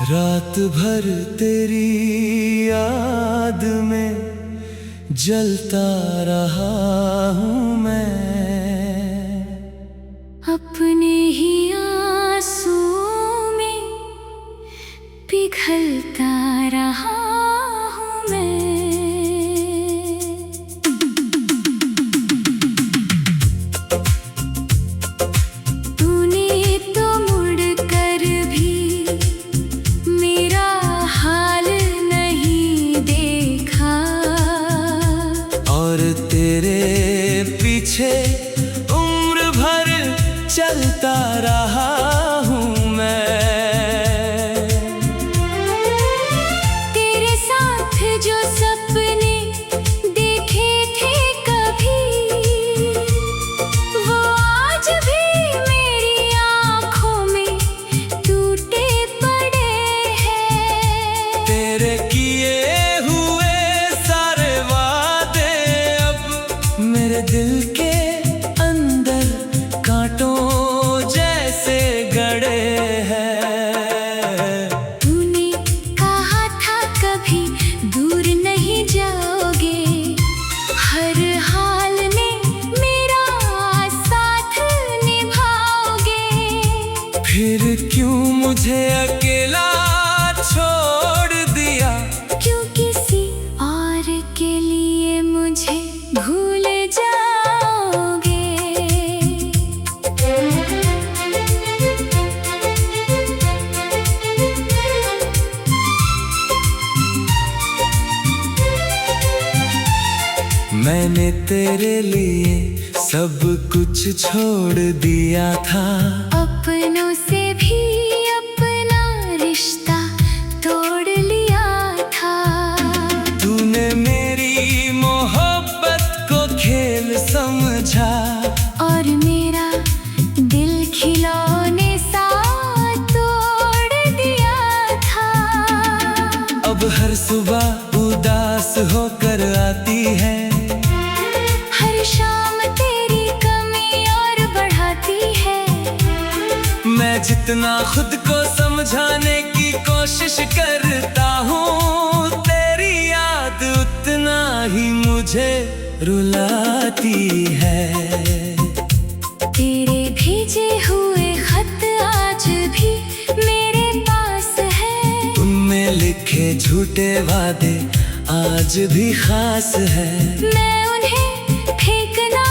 रात भर तेरी याद में जलता रहा हूँ मैं, अपने ही आंसुओं में पिघलता रहा हूँ मैं। तूने तो मुड़ कर भी मेरा हाल नहीं देखा, और तेरे पीछे उम्र भर चलता रहा हूँ मैं। तेरे साथ जो सपने देखे थे कभी, वो आज भी मेरी आँखों में टूटे पड़े हैं। तेरे किए हुए सारे वादे अब मेरे दिल के अंदर कांटों जैसे गड़े हैं। तूने कहा था कभी दूर नहीं जाओगे, हर हाल में मेरा साथ निभाओगे। फिर क्यों मुझे अकेला छोड़ दिया, क्यों किसी और के लिए मुझे भूल जाओगे। मैंने तेरे लिए सब कुछ छोड़ दिया था, अपनों से भी अपना रिश्ता तोड़ लिया था। तूने मेरी मोहब्बत को खेल समझा, और मेरा दिल खिलौने सा तोड़ दिया था। अब हर सुबह उदास होकर आती है, हर शाम तेरी कमी और बढ़ाती है। मैं जितना खुद को समझाने की कोशिश करता हूँ, तेरी याद उतना ही मुझे रुलाती है। तेरे भेजे हुए खत आज भी मेरे पास है, उनमें लिखे झूठे वादे आज भी खास है। मैं उन्हें फेंकना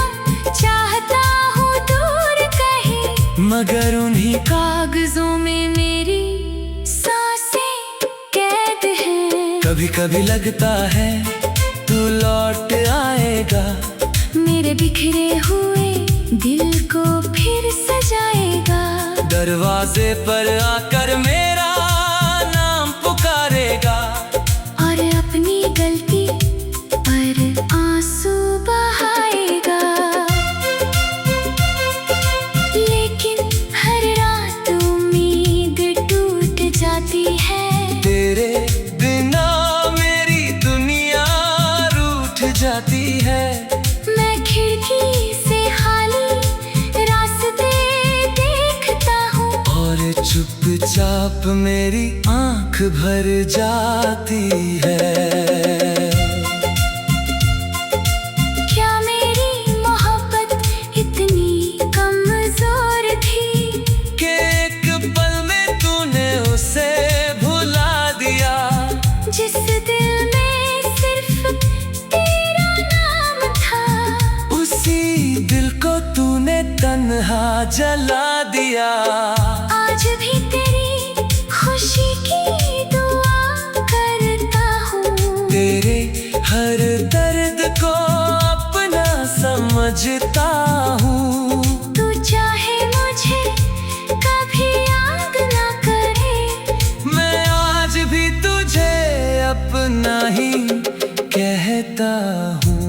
चाहता हूँ दूर कहीं, मगर उन्हीं कागजों में मेरी सांसें कैद हैं। कभी कभी लगता है तू लौट आएगा, मेरे बिखरे हुए दिल को फिर सजाएगा। दरवाजे पर आकर मेरा नाम पुकारेगा, और अपनी गलती पर आंसू बहाएगा। लेकिन हर रात उम्मीद टूट जाती है, तेरे बिना मेरी दुनिया रूठ जाती है। मैं खिड़की से खाली रास्ते देखता हूँ, और चुपचाप मेरी आंख भर जाती है। क्या मेरी मोहब्बत इतनी कमजोर थी कि एक पल में तूने उसे भुला दिया, जिस दिल में सिर्फ तेरा नाम था। उसी दिल को तूने तन्हा जला दिया। आज भी तेरी खुशी की दुआ करता हूँ, तेरे हर दर्द को अपना समझता हूँ। तू चाहे मुझे कभी याद ना करे, मैं आज भी तुझे अपना ही कहता हूँ।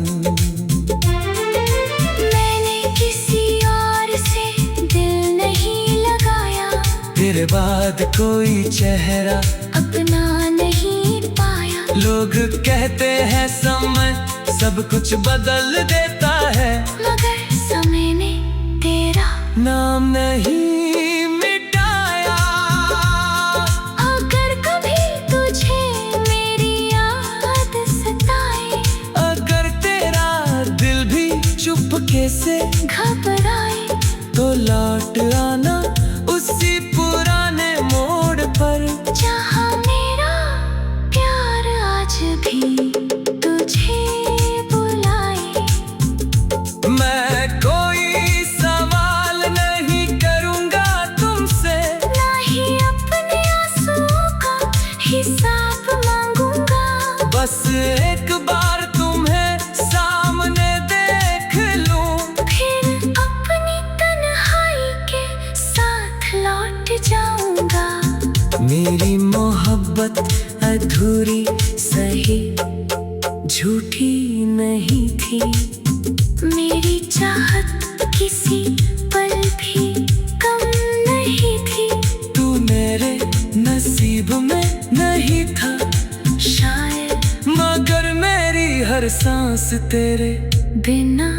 मैंने किसी और से दिल नहीं लगाया, तेरे बाद कोई चेहरा अपना नहीं पाया। लोग कहते हैं समय सब कुछ बदल देता है, मगर समय ने तेरा नाम नहीं मिटाया। अगर धोखे से घबराए तो लौट आना उसी पुराने मोड़ पर, जहाँ मेरा प्यार आज भी तुझे बुलाए। मैं कोई सवाल नहीं करूँगा तुमसे, ना ही अपने आंसुओं का हिसाब मांगूंगा। बस एक बार तुम्हें सामने देख लूं, फिर अपनी तन्हाई के साथ लौट जाऊंगा। मेरी मोहब्बत अधूरी सही, झूठी नहीं थी। मेरी चाहत किसी पल भी कम नहीं थी। तू मेरे नसीब में नहीं था शायद, मगर मेरी हर सांस तेरे बिना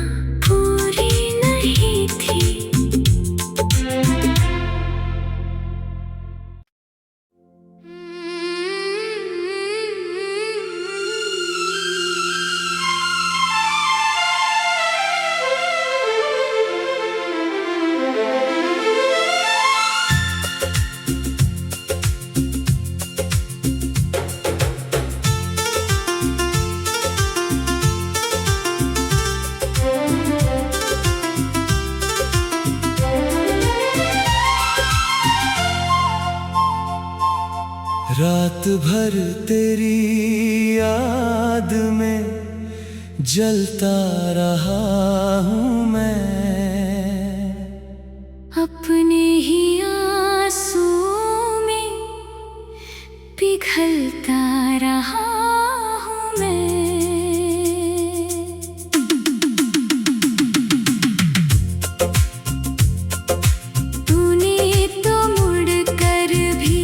पूरी नहीं थी। रात भर तेरी याद में जलता रहा हूँ मैं, अपने ही आंसुओं में पिघलता रहा हूँ मैं। तूने तो मुड़ कर भी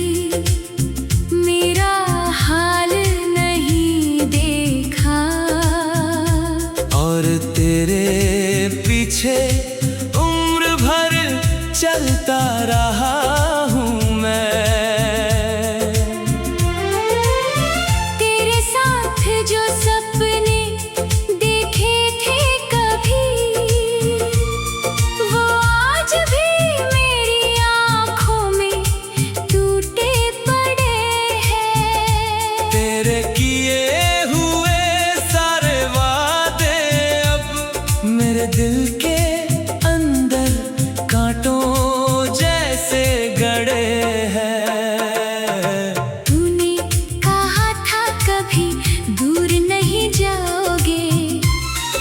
मेरा हाल नहीं देखा, और तेरे पीछे उम्र भर चलता रहा हूँ मैं। तेरे साथ जो सपने देखे थे कभी, वो आज भी मेरी आँखों में टूटे पड़े हैं। तेरे किए हुए सारे वादे अब मेरे दिल के अंदर कांटों जैसे गड़े हैं। तूने कहा था कभी दूर नहीं जाओगे,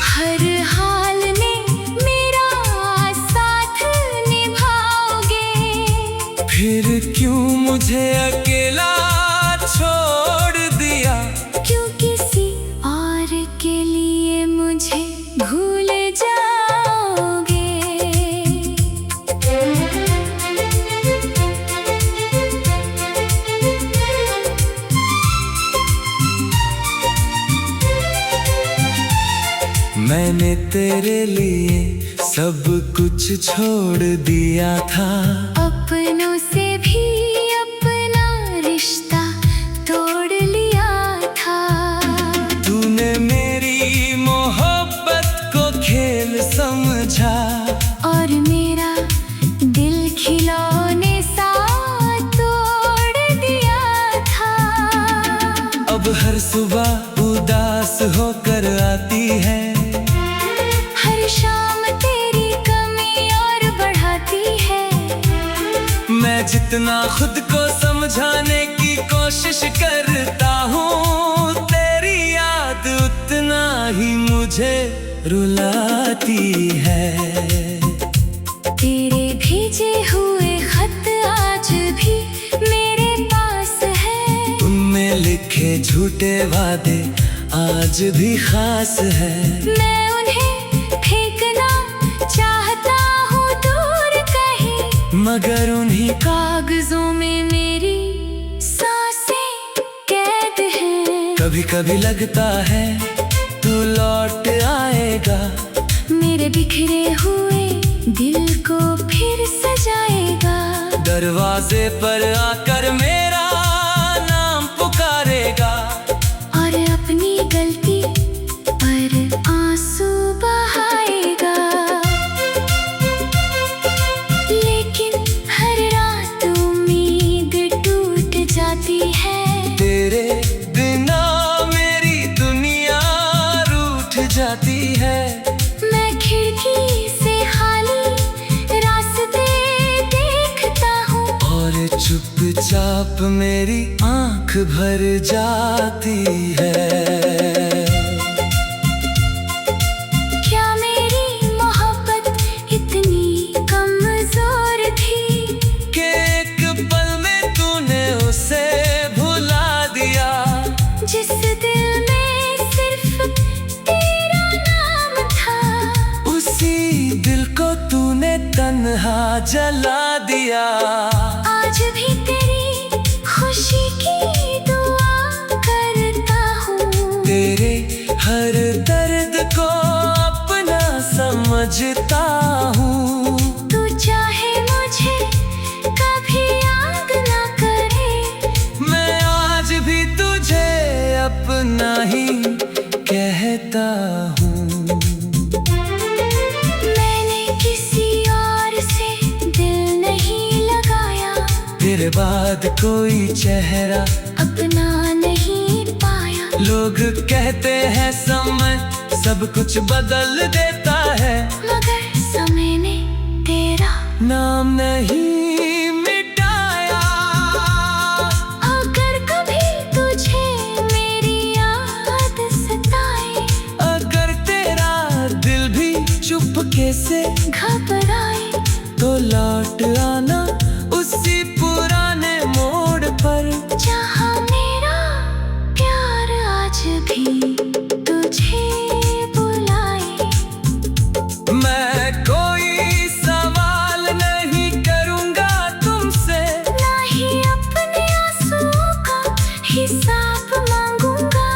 हर हाल में मेरा साथ निभाओगे। फिर क्यों मुझे अकेला छोड़ दिया, क्यों किसी और के लिए मुझे भूल जाओगे। मैंने तेरे लिए सब कुछ छोड़ दिया था, अपनों से भी अपना रिश्ता तोड़ लिया था। तूने मेरी मोहब्बत को खेल समझा, और मेरा दिल खिलौने सा तोड़ दिया था। अब हर सुबह उदास होकर आती है, हर शाम तेरी कमी और बढ़ाती है। मैं जितना खुद को समझाने की कोशिश करता हूँ, तेरी याद उतना ही मुझे रुलाती है। तेरे भेजे हुए खत आज भी मेरे पास है, उनमें लिखे झूठे वादे आज भी खास है। मैं उन्हें फेंकना चाहता हूँ दूर कहीं, मगर उन्हीं कागजों में मेरी सांसें कैद हैं। कभी कभी लगता है तू लौट आएगा, मेरे बिखरे हुए दिल को फिर सजाएगा। दरवाजे पर आकर मेरा नाम पुकारेगा, और अपनी गलती पर आंसू बहाएगा। छाप मेरी आंख भर जाती है। क्या मेरी मोहब्बत इतनी कमजोर थी कि एक पल में तूने उसे भुला दिया। जिस दिल में सिर्फ तेरा नाम था, उसी दिल को तूने तन्हा जला दिया। आज भी तेरी खुशी की दुआ करता हूँ। तेरे हर दर्द को अपना समझता हूँ। तू चाहे मुझे कभी याद ना करे, मैं आज भी तुझे अपना ही कहता हूँ। मैंने किसी और से दिल नहीं लगाया, तेरे बाद कोई चेहरा अपना नहीं पाया। लोग कहते हैं समय सब कुछ बदल देता है, मगर समय ने तेरा नाम नहीं मिटाया। अगर कभी तुझे मेरी याद सताए, अगर तेरा दिल भी चुपके से घबराए, तो लौट आना उसी पुराने मोड़ पर। जहाँ मेरा प्यार आज भी तुझे बुलाए। मैं कोई सवाल नहीं करूँगा तुमसे, ना ही अपने आंसुओं का हिसाब मांगूंगा।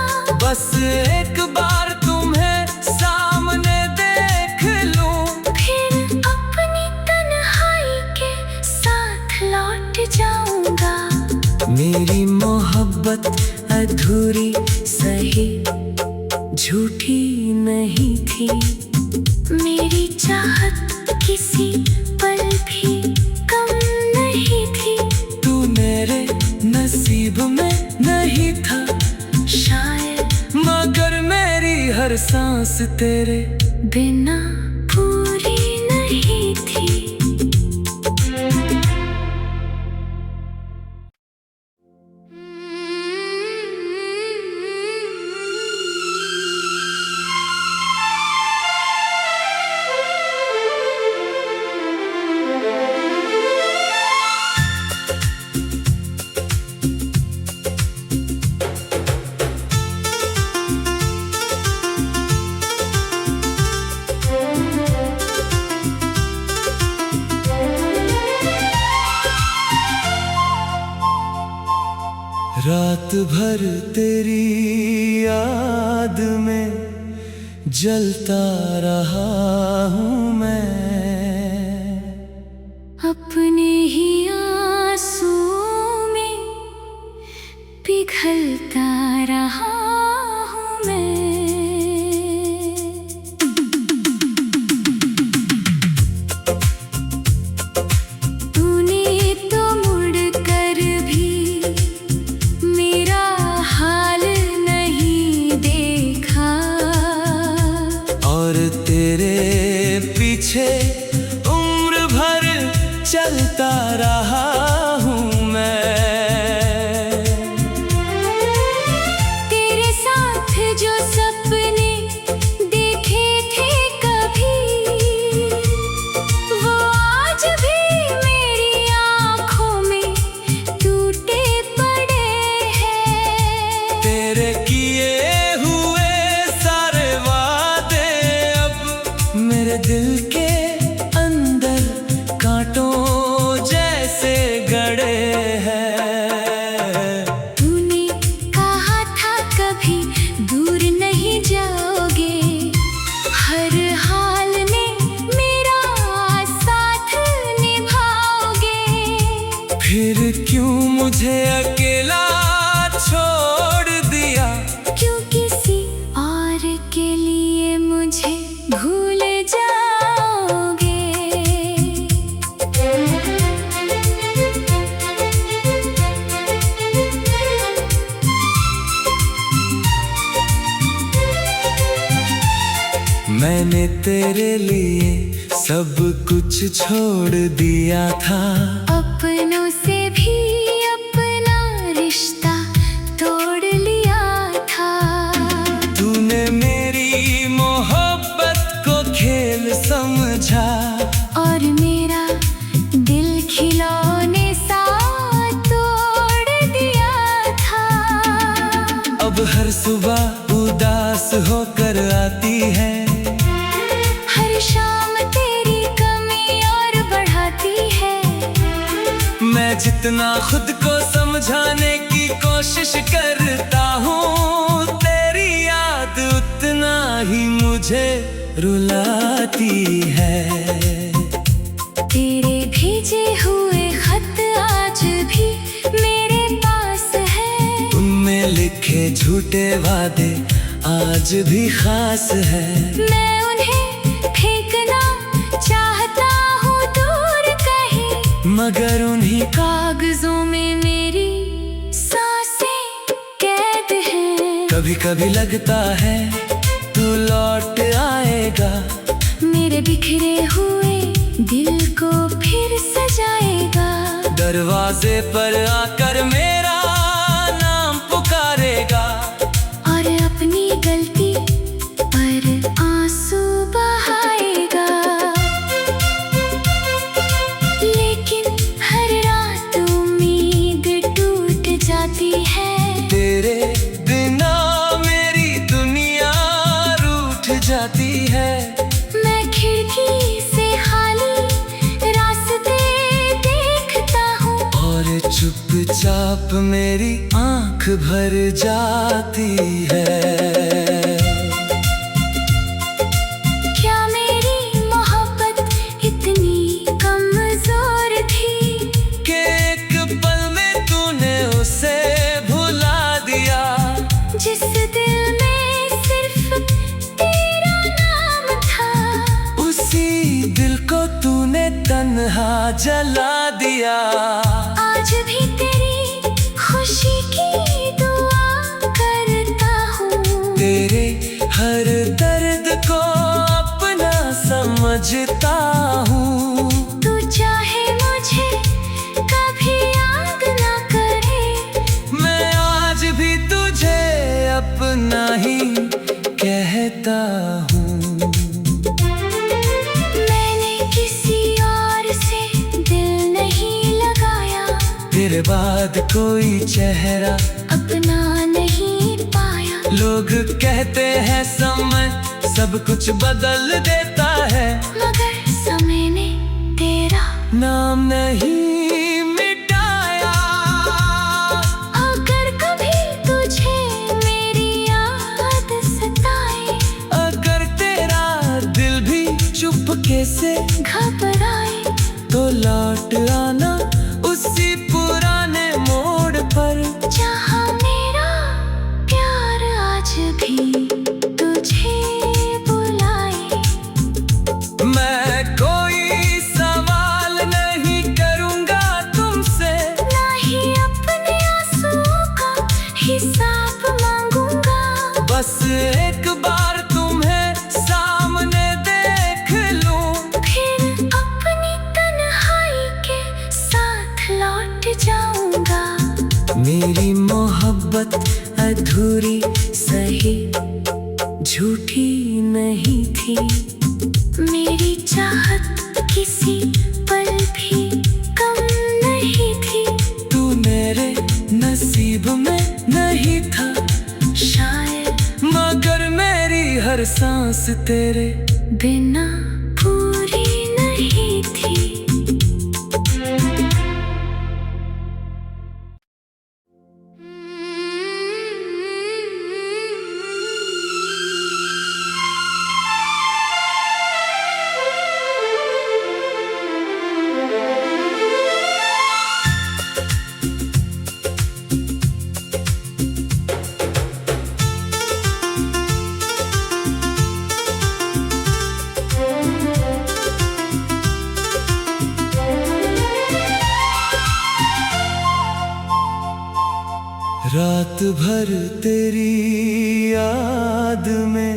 बस एक बार तुम्हें सामने देख लूं, फिर अपनी तन्हाई के साथ लौट जाऊंगा। मेरी मोहब्बत अधूरी सही झूठी नहीं थी। मेरी चाहत किसी पल भी कम नहीं थी। तू मेरे नसीब में नहीं था शायद मगर मेरी हर सांस तेरे बिना पूरी नहीं थी। रात भर तेरी याद में जलता रहा हूँ मैं। अपने ही आंसुओं में पिघलता रहा हूँ मैं। तूने तो मुड़कर भी मेरा हाल नहीं देखा, और तेरे पीछे उम्र भर चलता रहा हूँ मैं। तेरे साथ जो सपने देखे थे कभी, वो आज भी मेरी आँखों में टूटे पड़े हैं। तेरे किए हुए सारे वादे अब मेरे दिल के अंदर कांटों जैसे गड़े हैं। तूने कहा था कभी दूर नहीं जाओगे, हर हाल में मेरा साथ निभाओगे। फिर क्यों मुझे अकेला छोड़ दिया? क्यों किसी और के लिए मुझे भूल जाओगे। मैंने तेरे लिए सब कुछ छोड़ दिया था। अपनों से भी अपना हर सुबह उदास होकर आती है, हर शाम तेरी कमी और बढ़ाती है। मैं जितना खुद को समझाने की कोशिश करता हूँ, तेरी याद उतना ही मुझे रुलाती है। तेरे भेजे हुए खत आज भी मेरे पास है, उनमें लिखे झूठे वादे आज भी खास है। मैं उन्हें फेंकना चाहता हूँ दूर कहीं, मगर उन्हीं कागजों में मेरी सांसें कैद हैं। कभी कभी लगता है तू लौट आएगा, मेरे बिखरे हुए दिल को फिर सजाएगा। दरवाजे पर आकर मेरा नाम पुकारेगा, और अपनी गलती पर आंसू बहाएगा। लेकिन हर रात उम्मीद टूट जाती है, तेरे बिना मेरी दुनिया रूठ जाती है। मैं खिड़की से खाली रास्ते देखता हूँ, और चुपचाप मेरी आंख भर जाती है। क्या मेरी मोहब्बत इतनी कमजोर थी कि एक पल में तूने उसे भुला दिया, जिस दिल में सिर्फ तेरा नाम था। उसी दिल को तूने तन्हा जला दिया। आज भी तेरी खुशी की दुआ करता हूँ, तेरे हर दर्द को अपना समझता हूँ। तू चाहे मुझे कभी याद ना करे, मैं आज भी तुझे अपना ही कहता हूँ। मैंने किसी और से दिल नहीं लगाया, तेरे बाद कोई चेहरा अपना नहीं पाया। लोग कहते हैं समय सब कुछ बदल देता है, मगर समय ने तेरा नाम नहीं मिटाया। अगर कभी तुझे मेरी याद सताए, अगर तेरा दिल भी चुपके से घबराए, तो लौट आना उसी पुराने मोड़ पर, जहाँ मेरा प्यार आज भी तुझे बुलाए। मैं कोई सवाल नहीं करूँगा तुमसे, ना ही अपने आंसुओं का हिसाब मांगूंगा। बस एक बार तुम्हें सामने देख लूं, फिर अपनी तन्हाई के साथ लौट जाऊंगा। मेरी मोहब्बत अधूरी सही झूठी नहीं थी, मेरी चाहत किसी पल भी कम नहीं थी। तू मेरे नसीब में नहीं था शायद, मगर मेरी हर सांस तेरे बिना पूरी नहीं थी। रात भर तेरी याद में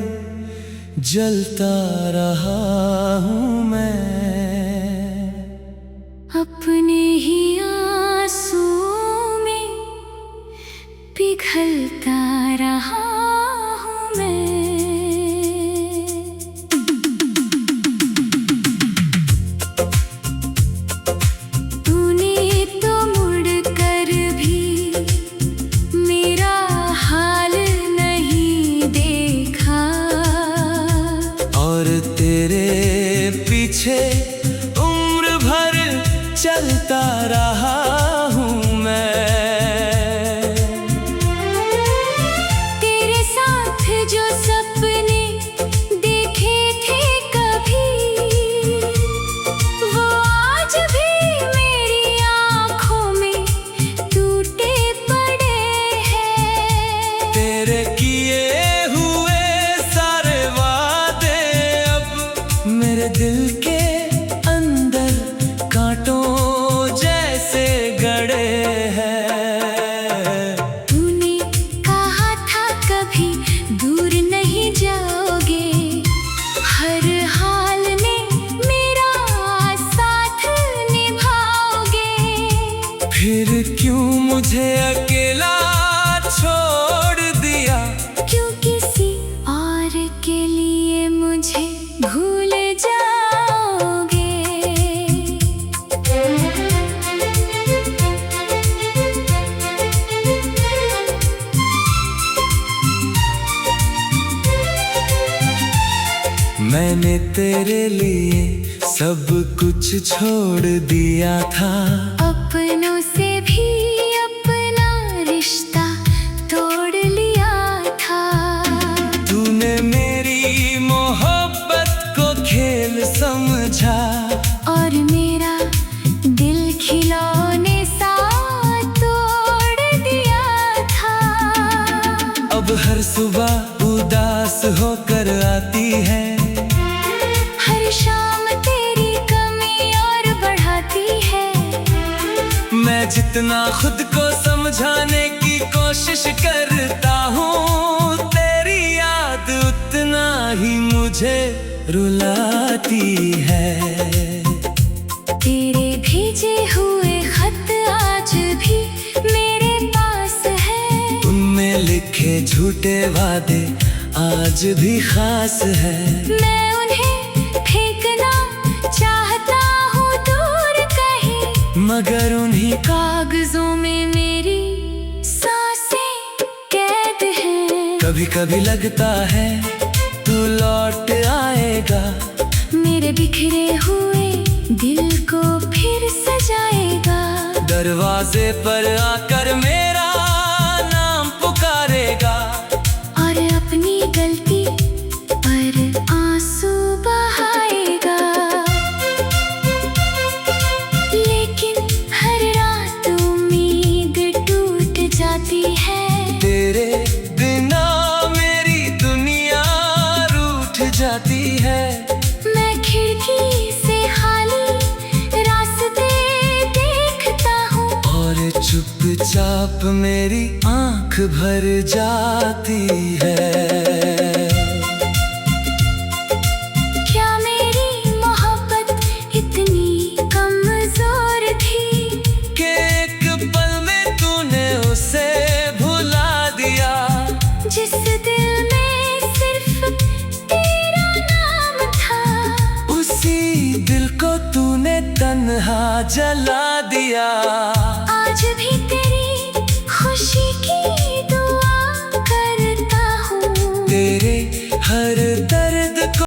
जलता रहा हूँ मैं, अपने ही आंसुओं में पिघलता रहा हूँ मैं। तूने तो मुड़ कर भी मेरा हाल क्यों मुझे अकेला छोड़ दिया? क्यों किसी और के लिए मुझे भूल जाओगे? मैंने तेरे लिए सब कुछ छोड़ दिया था। अपनों से भी अपना रिश्ता तोड़ लिया था। तूने मेरी मोहब्बत को खेल समझा और मेरा दिल खिलौने सा तोड़ दिया था। अब हर सुबह उदास होकर आती है, हर शाम तेरी कमी और बढ़ाती है। मैं जितना खुद को समझाने की कोशिश करता हूँ, तेरी याद उतना ही मुझे रुलाती है। तेरे भेजे हुए खत आज भी मेरे पास है। उनमें लिखे झूठे वादे आज भी खास है। मैं उन्हें फेंकना चाहता हूँ दूर कहीं, मगर उन्हीं कागजों में मेरी सांसें कैद हैं। कभी कभी लगता है तू लौट आएगा, मेरे बिखरे हुए दिल को फिर सजाएगा। दरवाजे पर आकर मेरा नाम पुकारेगा, और अपनी गलती पर आंसू बहाएगा। लेकिन हर रात उम्मीद टूट जाती है। तेरे बिना मेरी दुनिया रूठ जाती है। मैं खिड़की से खाली रास्ते देखता हूँ, और चुपचाप मेरी आंख भर जाती है। क्या मेरी मोहब्बत इतनी कमजोर थी कि एक पल में तूने उसे भुला दिया? जिस दिल में सिर्फ तेरा नाम था, उसी दिल को तूने तन्हा जला दिया। आज भी तेरी खुशी की दुआ करता हूँ। तेरे हर दर्द को